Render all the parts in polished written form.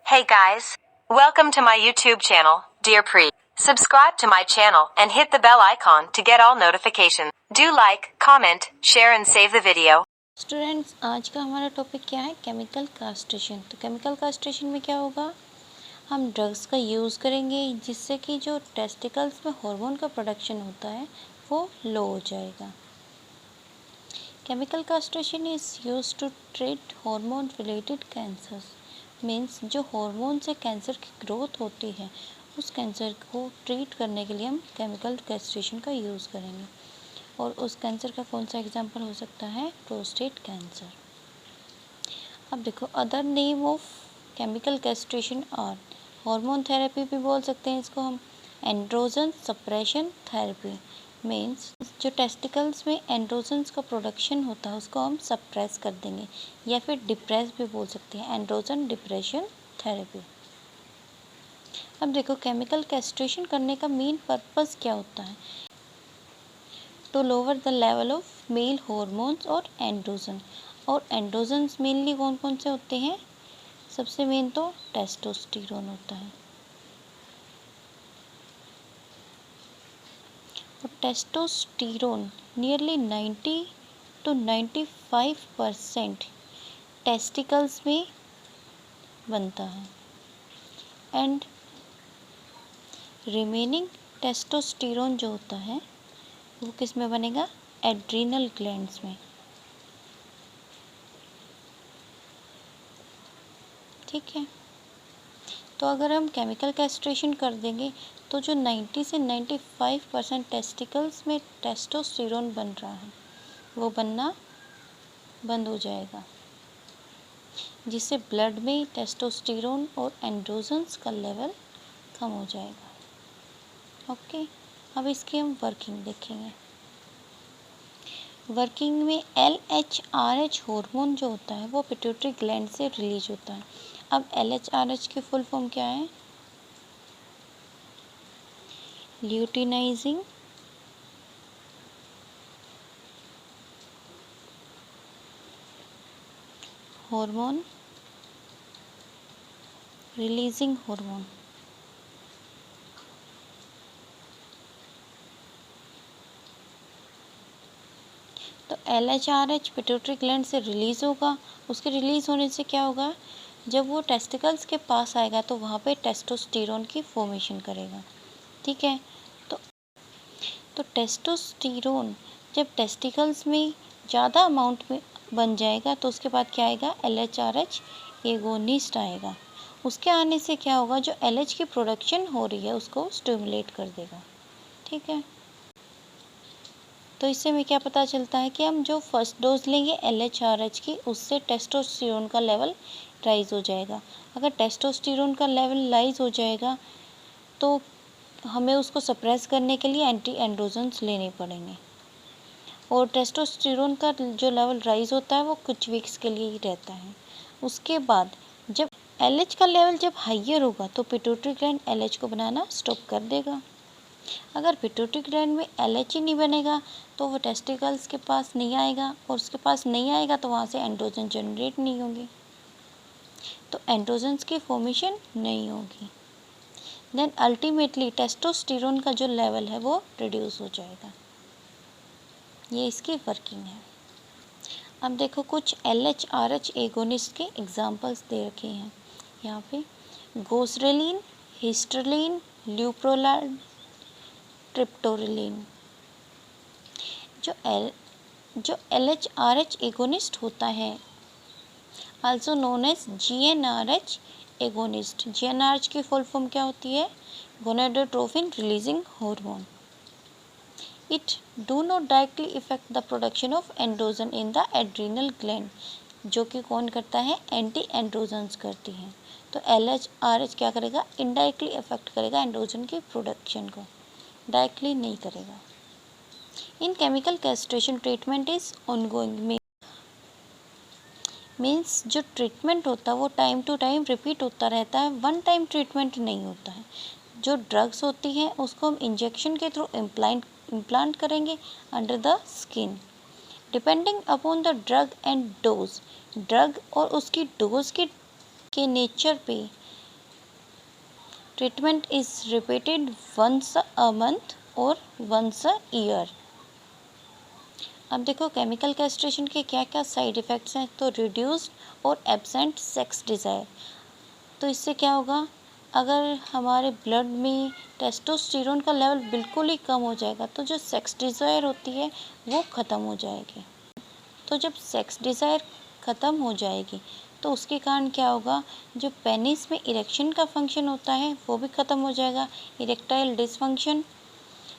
Hey guys, welcome to my YouTube channel, Dear Pre. Subscribe to my channel and hit the bell icon to get all notifications. Do like, comment, share and save the video. Students, आज का हमारा topic क्या है? Chemical castration. तो chemical castration में क्या होगा, हम ड्रग्स का यूज़ करेंगे जिससे कि जो टेस्टिकल्स में हार्मोन का प्रोडक्शन होता है वो लो हो जाएगा। Chemical castration is use to treat hormone related cancers. Means जो हार्मोन से कैंसर की ग्रोथ होती है उस कैंसर को ट्रीट करने के लिए हम केमिकल कास्ट्रेशन का यूज़ करेंगे। और उस कैंसर का कौन सा एग्जाम्पल हो सकता है? Prostate cancer. अब देखो, other name of chemical castration और हार्मोन थेरेपी भी बोल सकते हैं इसको हम। एंड्रोजन सप्रेशन थेरेपी मीन्स जो टेस्टिकल्स में एंड्रोजन्स का प्रोडक्शन होता है उसको हम सप्रेस कर देंगे, या फिर डिप्रेस भी बोल सकते हैं, एंड्रोजन डिप्रेशन थेरेपी। अब देखो, केमिकल कैस्ट्रेशन करने का मेन पर्पस क्या होता है? To lower the level of male hormones और एंड्रोजन। और एंड्रोजन्स मेनली कौन कौन से होते हैं? सबसे मेन तो टेस्टोस्टेरोन होता है। और टेस्टोस्टेरोन नियरली 90 to 95% टेस्टिकल्स में बनता है एंड रिमेनिंग टेस्टोस्टेरोन जो होता है वो किस में बनेगा? एड्रीनल ग्लैंड्स में। ठीक है, तो अगर हम केमिकल कैस्ट्रेशन कर देंगे तो जो 90 से 95% टेस्टिकल्स में टेस्टोस्टेरोन बन रहा है वो बनना बंद हो जाएगा, जिससे ब्लड में टेस्टोस्टेरोन और एंड्रोजन्स का लेवल कम हो जाएगा। ओके, अब इसकी हम वर्किंग देखेंगे। वर्किंग में LHRH हार्मोन जो होता है वो पिट्यूटरी ग्लैंड से रिलीज होता है। अब LHRH की फुल फॉर्म क्या है? Luteinizing hormone releasing hormone. तो LHRH पिट्यूटरी ग्लैंड से रिलीज़ होगा। उसके रिलीज़ होने से क्या होगा? जब वो टेस्टिकल्स के पास आएगा तो वहाँ पे टेस्टोस्टेरोन की फॉर्मेशन करेगा। ठीक है, तो टेस्टोस्टेरोन जब टेस्टिकल्स में ज़्यादा अमाउंट में बन जाएगा तो उसके बाद क्या आएगा? LHRH एगोनिस्ट आएगा। उसके आने से क्या होगा? जो LH की प्रोडक्शन हो रही है उसको स्टिमुलेट कर देगा। ठीक है, तो इससे हमें क्या पता चलता है कि हम जो फर्स्ट डोज लेंगे LHRH की उससे टेस्टोस्टेरोन का लेवल राइज हो जाएगा। अगर टेस्टोस्टेरोन का लेवल राइज हो जाएगा तो हमें उसको सप्रेस करने के लिए एंटी एंड्रोजन्स लेने पड़ेंगे। और टेस्टोस्टेरोन का जो लेवल राइज होता है वो कुछ वीक्स के लिए ही रहता है। उसके बाद जब LH का लेवल जब हाइयर होगा तो पिट्यूटरी ग्लैंड LH को बनाना स्टॉप कर देगा। अगर पिट्यूटरी ग्लैंड में LH ही नहीं बनेगा तो वो टेस्टिकल्स के पास नहीं आएगा, और उसके पास नहीं आएगा तो वहाँ से एंड्रोजन जनरेट नहीं होंगे, तो एंड्रोजन्स की फॉर्मेशन नहीं होगी। देन अल्टीमेटली टेस्टोस्टेरोन का जो लेवल है वो रिड्यूस हो जाएगा। ये इसकी वर्किंग है। अब देखो, कुछ LHRH एगोनिस्ट के एग्जांपल्स दे रखे हैं यहाँ पे। गोसरेलिन, हिस्टरलिन, ल्यूप्रोलाड, ट्रिप्टोरलिन। जो LHRH एगोनिस्ट होता है also known as GnRH agonist. GnRH की फुल फॉर्म क्या होती है? Gonadotropin releasing hormone. It do not directly effect the production of androgen in the adrenal gland, जो कि कौन करता है? एंटी एंड्रोजन्स करती हैं। तो LHRH क्या करेगा? इनडायरेक्टली इफेक्ट करेगा एंड्रोजन की प्रोडक्शन को, डायरेक्टली नहीं करेगा। इन chemical castration treatment is ongoing means जो ट्रीटमेंट होता है वो टाइम टू टाइम रिपीट होता रहता है, वन टाइम ट्रीटमेंट नहीं होता है। जो ड्रग्स होती हैं उसको हम इंजेक्शन के थ्रू इम्प्लांट करेंगे under the skin, depending upon the drug and dose. Drug और उसकी डोज के नेचर पे treatment is repeated once a month और वंस अ ईयर। अब देखो केमिकल कैस्ट्रेशन के क्या क्या साइड इफ़ेक्ट्स हैं। तो रिड्यूस्ड और एब्सेंट सेक्स डिज़ायर। तो इससे क्या होगा, अगर हमारे ब्लड में टेस्टोस्टेरोन का लेवल बिल्कुल ही कम हो जाएगा तो जो सेक्स डिज़ायर होती है वो ख़त्म हो जाएगी। तो जब सेक्स डिज़ायर ख़त्म हो जाएगी तो उसके कारण क्या होगा, जो पेनिस में इरेक्शन का फंक्शन होता है वो भी ख़त्म हो जाएगा। Erectile dysfunction,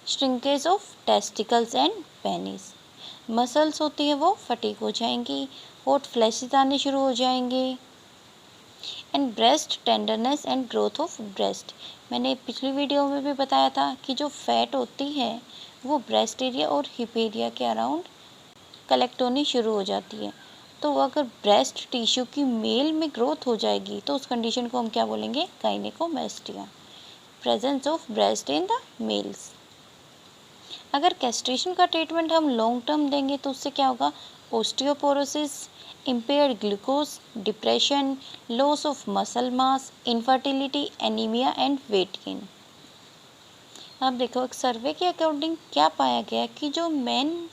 shrinkage of testicles and penis, muscles होती है वो फटीग हो जाएंगी, हॉट फ्लैशेस आने शुरू हो जाएंगे, and breast tenderness and growth of breast. मैंने पिछली वीडियो में भी बताया था कि जो फैट होती है वो ब्रेस्ट एरिया और हिप एरिया के अराउंड कलेक्ट होनी शुरू हो जाती है। तो अगर ब्रेस्ट टिश्यू की मेल में ग्रोथ हो जाएगी तो उस कंडीशन को हम क्या बोलेंगे, gynaecomastia, presence of breast in the mails. अगर कैस्ट्रेशन का ट्रीटमेंट हम लॉन्ग टर्म देंगे तो उससे क्या होगा, osteoporosis, impaired glucose, depression, loss of muscle mass, infertility, anaemia and weight gain. अब देखो एक सर्वे के अकॉर्डिंग क्या पाया गया कि जो मेन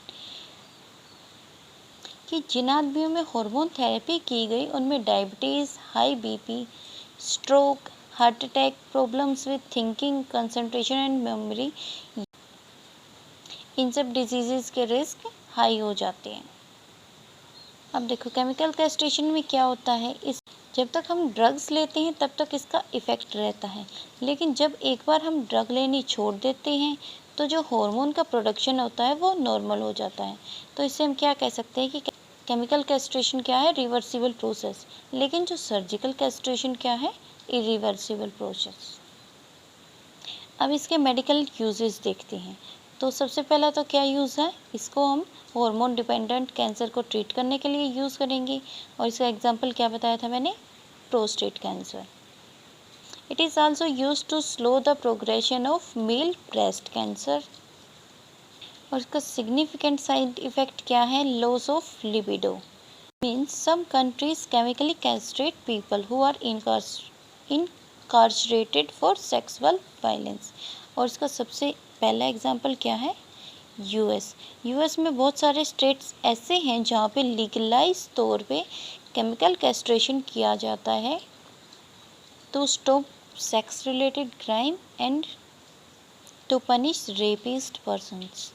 कि जिन आदमियों में हार्मोन थेरेपी की गई उनमें diabetes, high BP, stroke, heart attack, problems with thinking, concentration and memory, इन सब डिजीज़ के रिस्क हाई हो जाते हैं। अब देखो केमिकल कैस्ट्रेशन में क्या होता है, इस जब तक हम ड्रग्स लेते हैं तब तक इसका इफ़ेक्ट रहता है, लेकिन जब एक बार हम ड्रग लेनी छोड़ देते हैं तो जो हार्मोन का प्रोडक्शन होता है वो नॉर्मल हो जाता है। तो इससे हम क्या कह सकते हैं कि केमिकल कैस्ट्रेशन क्या है, रिवर्सिबल प्रोसेस, लेकिन जो सर्जिकल कैस्ट्रेशन क्या है, इरिवर्सिबल प्रोसेस। अब इसके मेडिकल यूजेस देखते हैं। तो सबसे पहला तो क्या यूज़ है, इसको हम हार्मोन डिपेंडेंट कैंसर को ट्रीट करने के लिए यूज़ करेंगे, और इसका एग्जांपल क्या बताया था मैंने, prostate cancer. It is also use to slow the progression of male breast cancer. और इसका सिग्निफिकेंट साइड इफ़ेक्ट क्या है, loss of libido. Means some countries chemically castrate people who are incarcerated for sexual violence. और इसका सबसे पहला example क्या है, यूएस में बहुत सारे स्टेट्स ऐसे हैं जहाँ पे लीगलाइज तौर पे केमिकल कैस्ट्रेशन किया जाता है to stop sex related crime and to punish rapist persons.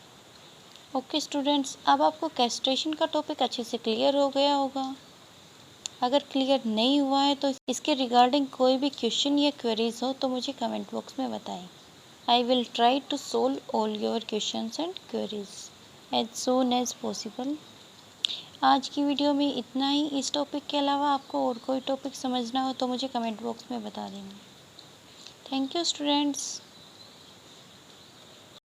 Okay students, अब आपको कैस्ट्रेशन का टॉपिक अच्छे से क्लियर हो गया होगा। अगर क्लियर नहीं हुआ है तो इसके रिगार्डिंग कोई भी क्वेश्चन या क्वेरीज हो तो मुझे कमेंट बॉक्स में बताएं। I will try to solve all your questions and queries as soon as possible। आज की वीडियो में इतना ही। इस टॉपिक के अलावा आपको और कोई टॉपिक समझना हो तो मुझे कमेंट बॉक्स में बता देना। Thank you students.